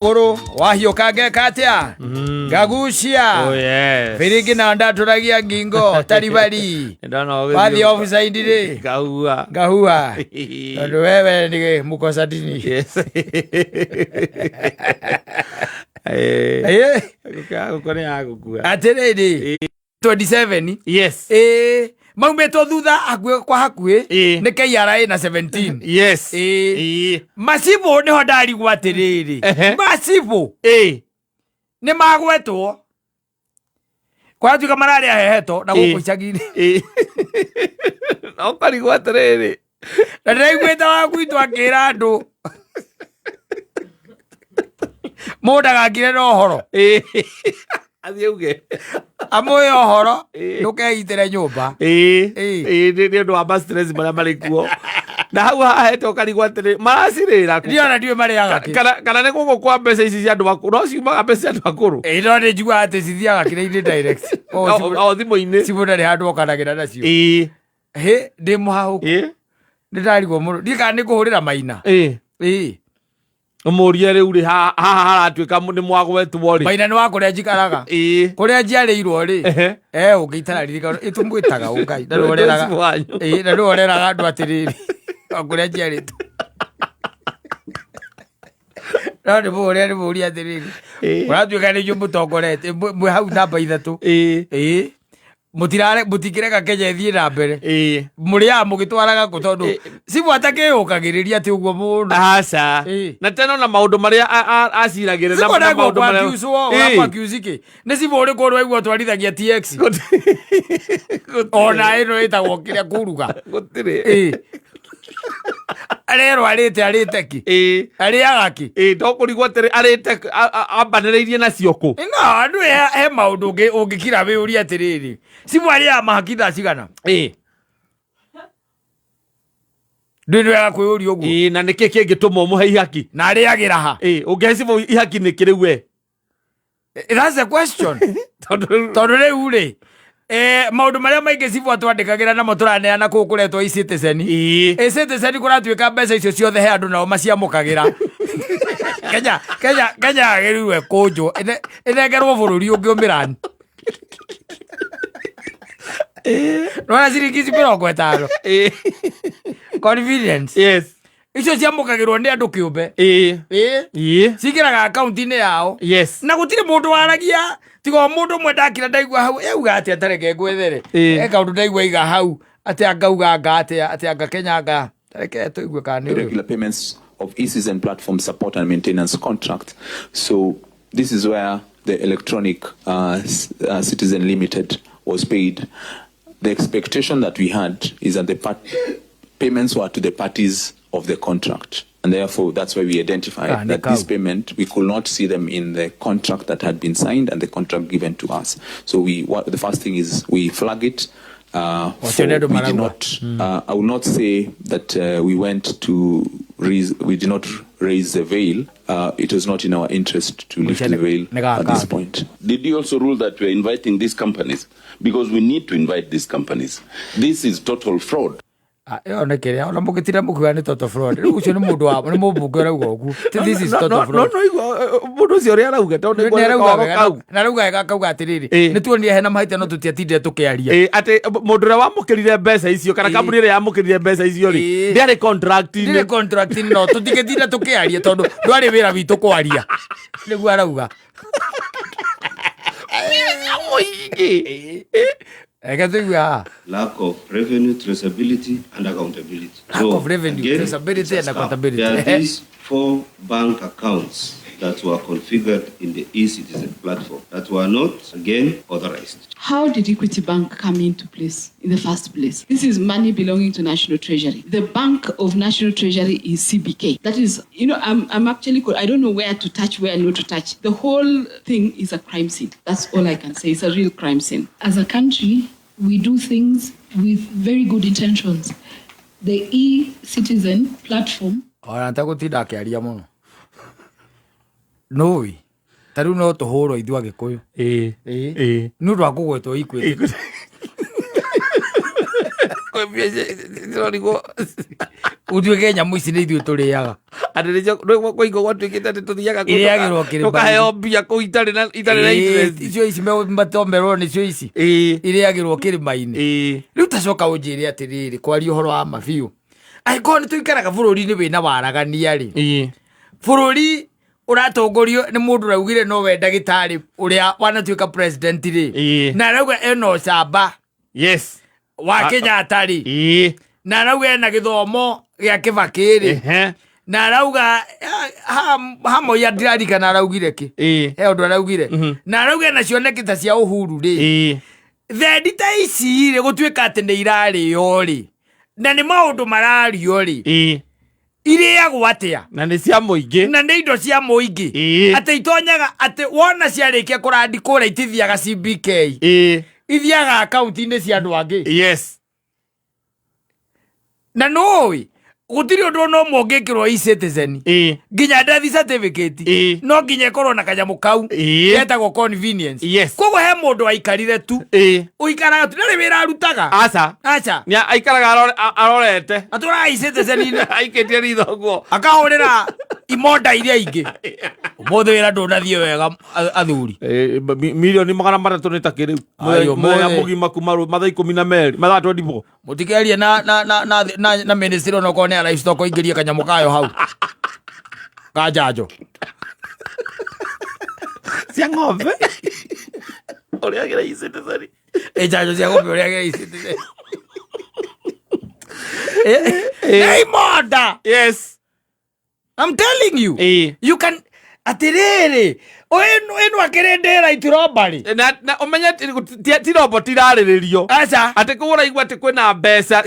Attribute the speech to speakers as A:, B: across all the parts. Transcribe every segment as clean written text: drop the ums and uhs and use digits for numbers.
A: Guru wahio kage katia gagucia
B: Oh yes.
A: Firigi na ndaturagia ngingo taribari wathi officer indire gahua ndo wewe ni mukosa dini.
B: Yes. Kukone agukua
A: atiriri 27
B: yes
A: maumeto thutha akwe kwa hakwe ni KRA na 17
B: yes
A: masibo ni hodari gwatiriri masibo ni magwetwo kwa tuka marari aheheto na guku icagini
B: no kari gwatiriri
A: na ndaigweta wa gwitwa akira andu muda gakire no horo
B: athiuge
A: amoyo horo ndukeitire nyumba
B: ni ndo aba stress mara marikuo na hau haheto kari gwatiriri maracirira
A: ndiona ndiwe mariaga
B: kana ne gugu kwa mbeca ici cia andu bakuru no ciumaga mbeca cia andu bakuru
A: ino ni njigua ati cithiaga kire-ini direct
B: o thimu-ini
A: cibona ni handu okanagira nacio he ndi muhahuku ni ndarigwo muno ndika ni kuhurira maina
B: umurie riu ri haha haratuika ni mwagwetwo ri
A: maina ni wa kuria njikaraga kuria njiarĩirwo ri ungiitara ririka itumwitaga ungai na roreraga andu atiriri kuria njiarĩtwo no ni muria atiriri uratuika ni njumutongorete mwe hau namba 3 mutikirega Kenya ithie na mbere muria mugitwaraga ku tondu cibwata kiukagiriria ati uguo mundu
B: aca na tena na maundu maria aciragire
A: na maundu maria kwa kiuziki ni ciburi kundu aigua twarithagia TX ona ino itagwo kiria kuruga
B: gutiri
A: arero arite ki ariaga ki
B: ndokurigwo atiri arite ambanĩrĩirie nacio ku
A: inga andu he maundu ungikira wiuria atiriri cibwaria mahakitha cigana ndinwega kwĩũria ũguo
B: na nĩkĩ kĩngĩtũma ũmũhe ihaki
A: na arĩagĩra ha
B: ũngĩhe cibũ ihaki nĩ kĩrĩu we
A: that's a question tondũ rĩu rĩ maundu maria maingi cibu atwandikagira namo turaneana ku kuretwo Citizen Citizen kuratuika mbeca icio ciothe he andu nao maciamukagira Kenya agiriwe kunjwo inengerwo bururi ungi umirani rona ciringi 50 convenience
B: yes
A: icio ciamukagirwo ni andu kiumbe cikiraga akaunti-ini yao
B: yes
A: na gutire mundu waragia tigo mundu mwe ndakira ndaigua hau euga ati atareke ngwethere kaundu ndaigua iga hau ati angauga ngate ati anga Kenya anga tareke tuigue kana
C: regular payments of eCitizen platform support and maintenance contract. So this is where the electronic Citizen Limited was paid. The expectation that we had is that the payments were to the parties of the contract. And therefore, that's why we identified that this payment, we could not see them in the contract that had been signed and the contract given to us. So the first thing is we flag it. We did not. I will not say that we went to we did not raise the veil. It was not in our interest to lift the veil at this point.
D: Did you also rule that we're inviting these companies? Because we need to invite these companies. This is total fraud.
A: Onekere ona mugitira mukuga ni total fraud ucio ni mundu wa ni mubunge rauga ugu this is total fraud
B: mundu ucio ri arauga tondu
A: na rauga gakauga atiriri ni tuonire hena mahita no tutiatinde tukiaria
B: ati mundu ria wamukirire mbeca icio kana kambuni ria yamukirire mbeca icio ri ndiari contract
A: no tutigethire tukiaria tondu ndwari wira witu kwaria niguo arauga
D: Lack of revenue traceability and accountability.
A: Lack of revenue traceability and accountability.
D: There are these 4 bank accounts that were configured in the eCitizen platform that were not, again, authorized.
E: How did Equity Bank come into place in the first place? This is money belonging to National Treasury. The Bank of National Treasury is CBK. That is, I'm actually, I don't know where to touch, where not to touch. The whole thing is a crime scene. That's all I can say. It's a real crime scene.
F: As a country, we do things with very good intentions. The eCitizen platform.
A: Ntagutinda akiaria muno no taru no tuhuro ithu agikuyu nu rwa kugwetwo Equity uthiä Kenya muici nä ithuä tå rä aga
B: Adirijo koingo gwatuikite ati tuthiaga
A: Iriagirwo kĩrĩma-inĩ.
B: tukaheo mbia kũu itarĩ na interest.
A: icio ici matomberwo nĩcio ici irĩagĩrwo kĩrĩma-inĩ. Rĩu tacoka ũnjĩre atĩrĩrĩ, kwaria ũhoro wa ma biũ, angĩkorwo nĩ tũikaraga bũrũri-inĩ wĩna waragania-rĩ, bũrũri ũratongorio nĩ mũndũ ũraugire no we ndagĩtarĩ ũrĩa wanatuĩka president-rĩ, na arauga ena ũcamba wa Kenyatta-rĩ, na arauga ena gĩthomo gĩa Kĩbakĩ-rĩ, na arauga hamwe ya ndirarikana araugire kĩ he ũndũ araugire, na arauga ena cioneki ta cia Uhuru-rĩ, thendi ta ici-rĩ gũtuĩka atĩ nĩ irarĩo-rĩ, na nĩ maũndũ marario-rĩ, irĩagwo atĩa?
B: Na nĩ cia mũingĩ,
A: na nĩ indo cia mũingĩ, atĩ itonyaga atĩ wona ciarĩkia kũrandi kũra itithiaga CBK, ithiaga akaunti-inĩ cia andũ angĩ. Na nũĩ gũtirĩ ũndũ ona ũmwe ũngĩkĩrwo e-citizen nginya death certificate no nginya ĩkorwo na kanyamũ kau getagwo convenience. Koguo he mũndũ waikarire tu ũikaraga tu ndarĩ wĩra arutaga. Aca
B: aikaraga arorete
A: atũraga e-citizen-inĩ
B: aikĩtie ritho ũguo
A: akahũrĩra imonda iria ingĩ. Ũmũthĩ wĩra ndũnathiĩ wega athuri.
B: Milioni 300 nĩ ta kĩrĩu mwega mũgima kuma mathaa 12 mathaa 24.
A: Mũtikerie na ministry ona okorwo nĩ livestock ingĩrie kanyamũ kayo hau ka njanjo
B: cia ng'ombe ũrĩagĩra e-citizen.
A: Njanjo cia ng'ombe ũrĩagĩra e-citizen. Hey moda. I'm telling you. You can atiriri eno akire ndera itirobari
B: na umenye ti robot irarĩrĩrio.
A: Aca
B: ati kũgũra igua ati kwĩna mbeca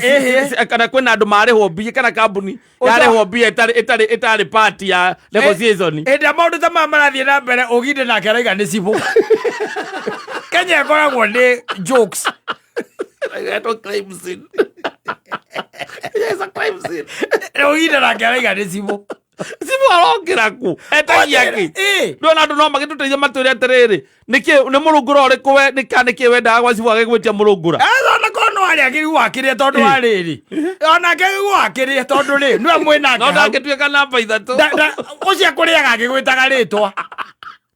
B: kana kwĩna andũ marĩhwo mbia kana kambuni yarĩhwo mbia itarĩ part ya negotiation.
A: Ĩndĩ maũndũ ta maya marathiĩ na mbere ũginde nake arauga nĩ cibũ. Kenya ĩkoragwo nĩ jokes.
B: Crime scene. Yes, a crime scene.
A: Ũginde nake arauga nĩ cibũ.
B: Simu arongera ku etagia ki ndona andu no magituteithia matũre atiriri niki ni mũrũngũra ũrĩkũ we niki wendaga gwa Simu agĩgwĩtia mũrũngũra
A: ona kono ari agiru wakire tondu ariri ona agiru wakire tondu ri nwe mwina
B: no ndangĩtuĩka namba ithatũ
A: ucia kuriaga agĩgwĩtaga rĩtwa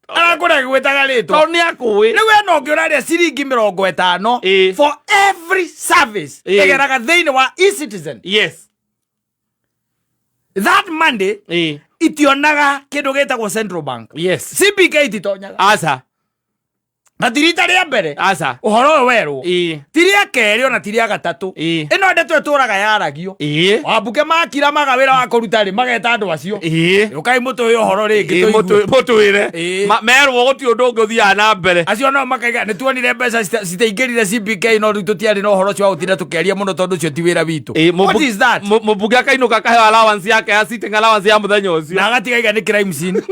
A: arakũra agĩgwĩtaga rĩtwa
B: to nĩ akũĩ
A: rĩu eno ngĩũraria ciringi 50 for every service egeraga thĩinĩ wa e-citizen. That Monday, itionaga kĩndũ gĩtagwo Central Bank. CBK ititonyaga.
B: Aca.
A: Na tirita rĩa mbere.
B: Aca.
A: Ũhoro ũyũ werwo. Tiria kerĩ ona tiria gatatũ. Ĩno ndeto ĩtũraga yaragio. Wambuke makira magawĩra wa kũruta rĩ mageta andũ acio. Ũkai mũtũĩ ũhoro rĩngĩ
B: mũtũĩre. Merwo gũtirĩ ũndũ ũngĩ ũthiaga na mbere.
A: Acio no makaiga nĩ tuonire mbeca citaingĩrire CBK no rĩu tũtiarĩ na ũhoro ũcio wa gũtinda tũkĩaria mũno tondũ ũcio ti wĩra witũ. What is that?
B: Mũmbunge akainũka akaheo allowance yake ya sitting allowance ya mũthenya ũcio.
A: Na agatigaiga nĩ crime scene.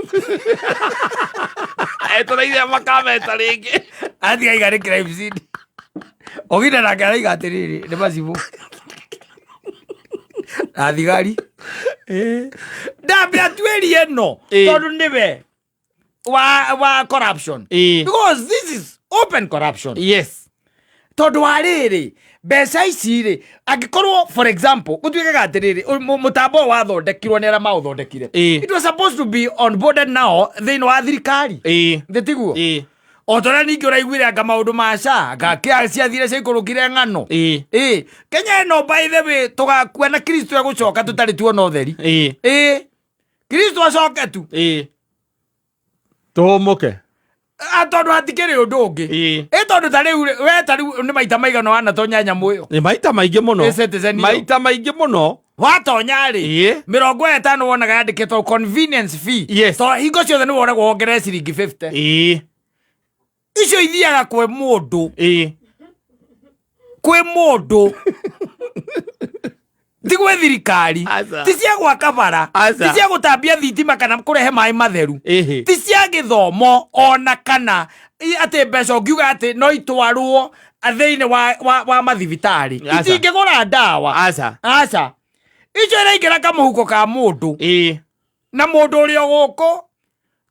B: Tũraithia makameta rĩngĩ.
A: Atigaiga nĩ crime scene. Oginde nake araiga atĩrĩrĩ nĩ macibũ. Na thigari. Ndambe atuĩrie no tondũ nĩwe wa corruption. Because this is open corruption. Tondũ warĩrĩ mbeca ici rĩ angĩkorwo for example gũtuĩkaga atĩrĩrĩ mũtambo wathondekirwo nĩ arĩa maũthondekire. It was supposed to be onboarded now thĩinĩ wa thirikari. Ndĩtiguo o tũrĩa ningĩ ũraiguire anga maũndũ ma SHA anga ciathire ciaikũrũkire ng'ano. Kenya ĩno by the way tũgakua na Kristo egũcoka tũtarĩ tuona ũtheri. Kristo acoke tu
B: tũhũmũke
A: tondũ hatikĩrĩ ũndũ ũngĩ. Tondũ ta rĩu we ta rĩu nĩ maita maigana wanatonya nyamũ ĩyo.
B: Nĩ maita maingĩ mũno. Maita maingĩ mũno.
A: Watonya rĩ 50 wonaga yandĩkĩtwo convenience fee. So hingo ciothe nĩ woragwo wongerere ciringi 50. Icio ithiaga kwĩ mũndũ. Kwĩ mũndũ. Ti gwĩ thirikari. Ti cia gwaka bara. Ti cia gũtambia thitima kana kũrehe maĩ matheru. Ti cia gĩthomo ona kana atĩ mbeca ũngiuga atĩ no itwarwo thĩinĩ wa mathibitarĩ. Itingĩgũra ndawa. Aca. Icio ĩraingĩra kamũhuko ka mũndũ. Na mũndũ ũrĩa gũkũ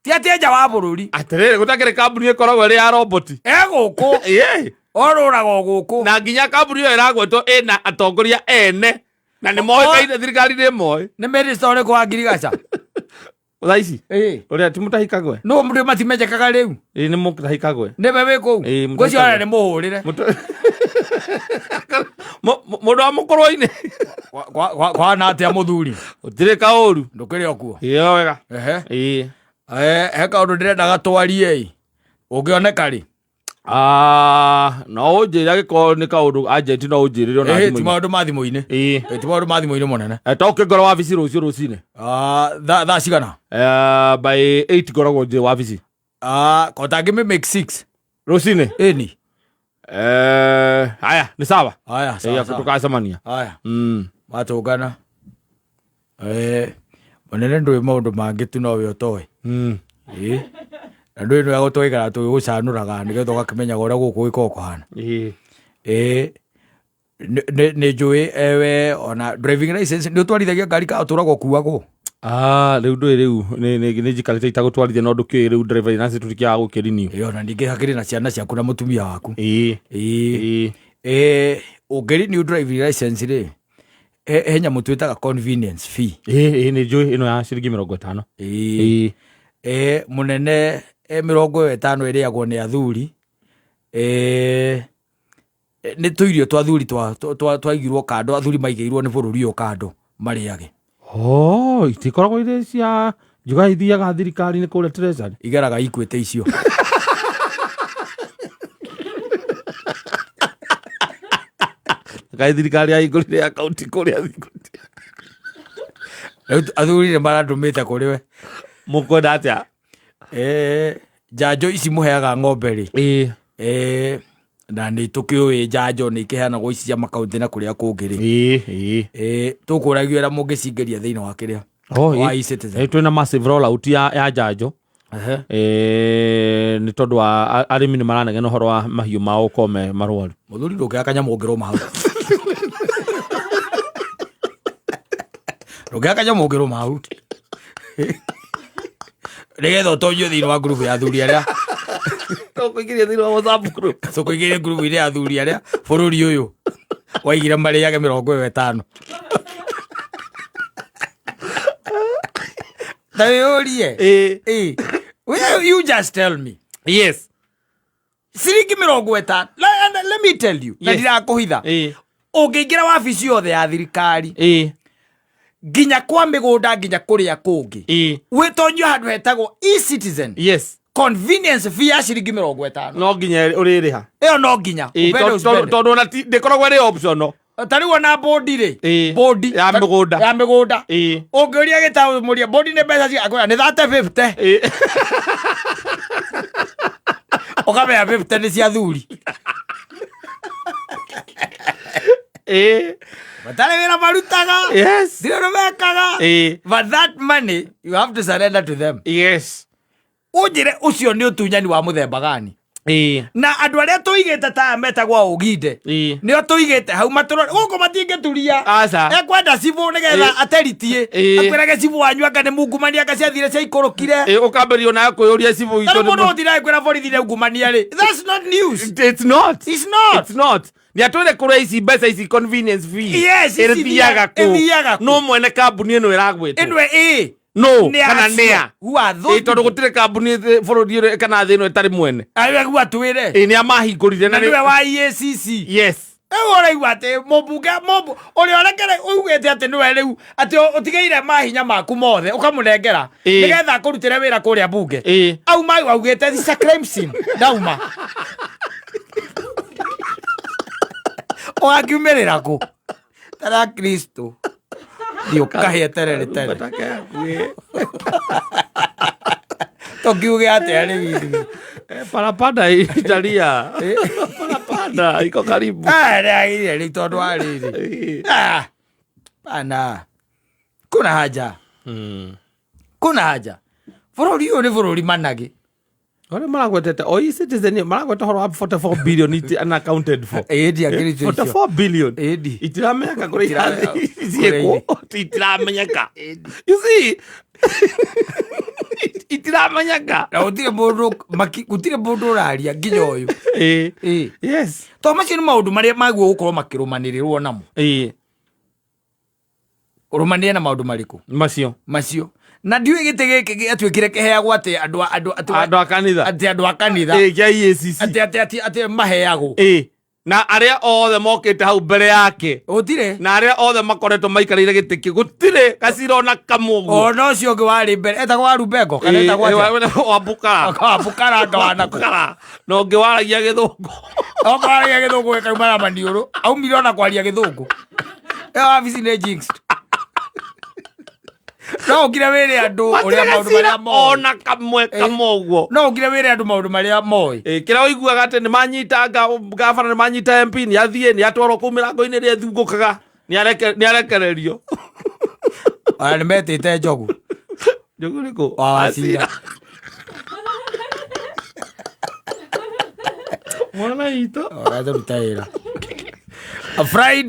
A: ti atĩ nja wa bũrũri.
B: Atĩrĩrĩ gũtakĩrĩ kambuni ĩkoragwo ĩrĩ ya roboti.
A: Gũkũ. Orũraga gũkũ.
B: Na nginya kambuni ĩyo ĩragwĩtwo ĩna atongoria ene. Na nĩ moĩkaine thirikari nĩ moĩ.
A: Nĩ minister ũrĩkũ wa ngirigaca?
B: Ulaici.
A: Uria
B: Timutahi Kagwe.
A: No mtu matimejekaga riu.
B: Ni Mutahi Kagwe.
A: Ne bebe ko. Goci ara ne muhurire.
B: Mundu wa mukuru-ini.
A: Kwa na atia muthuri.
B: Utire kauru.
A: Ndukire okuo.
B: Iyo wega.
A: He kaundu ndirendaga twarie ungioneka ri.
B: No unjira giko ni kaundu agent no unjirire ona
A: thimu. Ti maundu mathimu-ini. Ti maundu mathimu-ini munene.
B: Toke ngoro wabici rucio rucine.
A: Thaa cigana?
B: By 8 ngoragwo nje wabici.
A: Kota ngime make 6
B: rucine.
A: Eni.
B: Haya ni sawa.
A: Haya sawa.
B: Tukacemania.
A: Haya. Matungana. Munene ndui maundu mangi tu no we utoe. Na ndui no agutwikara tu gucanuraga nigetha ugakimenya uria guku gikoo kuhana. Ni njui ewe ona driving license ni utwarithagia ngari ka uturagwo kuagwo.
B: Riu ndui riu ni njikarite itagutwarithia no ndukio riu driver license tutikia gukirinio.
A: Na ningi hakiri na ciana ciaku na mutumia waku. Ungeri ni driving license ri henya mutu itaga convenience fee.
B: Ni njui ino ya ciringi 50.
A: Munene 50 iriagwo ni athuri. Ni tuirio twa athuri twaigirwo kando, athuri maigirwo ni bururi o kando mariage.
B: Itikoragwo ire cia njuga ithiaga thirikari ni kuria treasury.
A: Igeraga ikwete icio.
B: Kai thirikari aigurire account kuria thikuti.
A: Athuri ni marandumite kuri we.
B: Mukwenda atia?
A: Njanjo ici muheaga ng'ombe ri. Na ni tukiui njanjo ni ikiheanagwo ici cia makaunti na kuria kungi ri. Tukuragio era mungicingeria thiini wa kiria. Wa e-Citizen.
B: Twina massive rollout ya njanjo. Ni tondu wa arimi ni maranegena horo wa mahiu mao kome marwaru.
A: Muthuri ndukia kanyamu ngiroma hau. Ndukia kanyamu ngiroma hau. Nigetha utonyo thiini wa group ya athuri aria.
B: Tukuingiria thiini wa WhatsApp group.
A: Tukuingiria group ile ya athuri aria bururi uyu waigira mariage 50. Tayurie. Well, you just tell me.
B: Yes.
A: Ciringi 50. Let me tell you. Na ndirakuhitha. Ungiingira wabici yothe ya thirikari. Ginya kwa migunda ginya kuria kungi. Witonyo handu hetagwo e-Citizen.
B: Yes.
A: Convenience fee ya ciringi 50.
B: No ginya uririha.
A: Iyo no ginya.
B: Tondu na ndikoragwo ri optional.
A: Tariwa na bodi ri.
B: Bodi ya migunda.
A: Ya migunda. Ungiuria gitabu muria bodi ni mbeca cia akwira ni 50. Okabe ya 50 ni cia thuri. Batale wira marutaga.
B: Yes.
A: Ndio mekaga. But that money you have to surrender to them.
B: Yes.
A: Ujire ucio ni utunyani wa muthemba gani? Na andu aria tuigite ta metagwo uginde. Nio tuigite hau maturore guko matingeturia. Ekwenda cibu nigetha ateritie. Akwirage cibu wanyuanga ni mungumania gaciathire cia ikurukire.
B: Ukamberio na kuyuria cibu
A: itu. Tano muno ndira kwira borithi ne ngumania ri. That's not news.
B: It's not.
A: It's not.
B: It's not. Ni atwire kura ici mbeca ici convenience fee.
A: Yes,
B: ithiaga ku. No mwene kambuni ino iragwite.
A: Enwe
B: no kana nea.
A: Who are those?
B: Tondu gutire kambuni bururi kana thi ino itari mwene.
A: Ayo gwa twire.
B: Ni amahingurire
A: na niwe wa EACC.
B: Yes.
A: Ora igwate mobunge mobu ori orekere ugete ati niwe riu ati utigeire mahinya maku mothe ukamunengera nigetha kurutire wira kuria bunge. Au mai ugete this a crime scene. Dauma. Oakiumerera ku. Tara Kristo. Dio kahia terere. Tokiuge ate ari withi.
B: Parapanda italia. Parapanda iko karibu.
A: Ari tondu ari. Pana. Kuna haja. Kuna haja. Bururi uyu ni bururi managi.
B: Ore maragwetete e-Citizen maragweta horo 44 billion it unaccounted for.
A: Edi akiri
B: 44 billion.
A: Edi.
B: Itiramenyaka kuri isieko. Itiramenyaka. You see? Itiramenyaka.
A: Na utire mundu uraria nginya uyu.
B: Yes.
A: To macio ni maundu maria maguo gukorwo makirumanirirwo namo. Urumanie na maundu mariku.
B: Macio.
A: na ndiũĩ gĩtĩ gĩkĩ gĩatuĩkire kĩheagwo atĩ
B: andũ a kanitha
A: atĩ andũ a kanitha
B: kĩa EACC
A: atĩ maheagwo
B: na arĩa othe mokĩte hau mbere yake
A: gũtirĩ
B: na arĩa othe makoretwo maikarĩire gĩtĩ kĩ gũtirĩ gacira na kamũguo
A: ona ũcio ũngĩ warĩ mbere etagwo wa Rubengo kana etagwo Wambũkara
B: Wambũkara na ũngĩ waragia gĩthũngũ
A: oka waragia gĩthũngũ gĩkaumana maniũrũ aumire ona kwaria gĩthũngũ ĩyo wabici nĩ jinxed no ũkire wĩre andũ ũrĩa maũndũ marĩa moĩ
B: ona kamwe kamoguo
A: no ũkire wĩre andũ maũndũ marĩa moĩ
B: kĩrĩa ũiguaga atĩ nĩmanyita gabana nĩmanyita MP nĩathiĩ nĩatwarwo kũu mĩrango-inĩ ĩrĩa ĩthungũkaga nĩarekererio
A: ona nĩmetĩte njogu
B: nĩkũ
A: Wacira
B: mwana itũ
A: ora tũruta wĩra Friday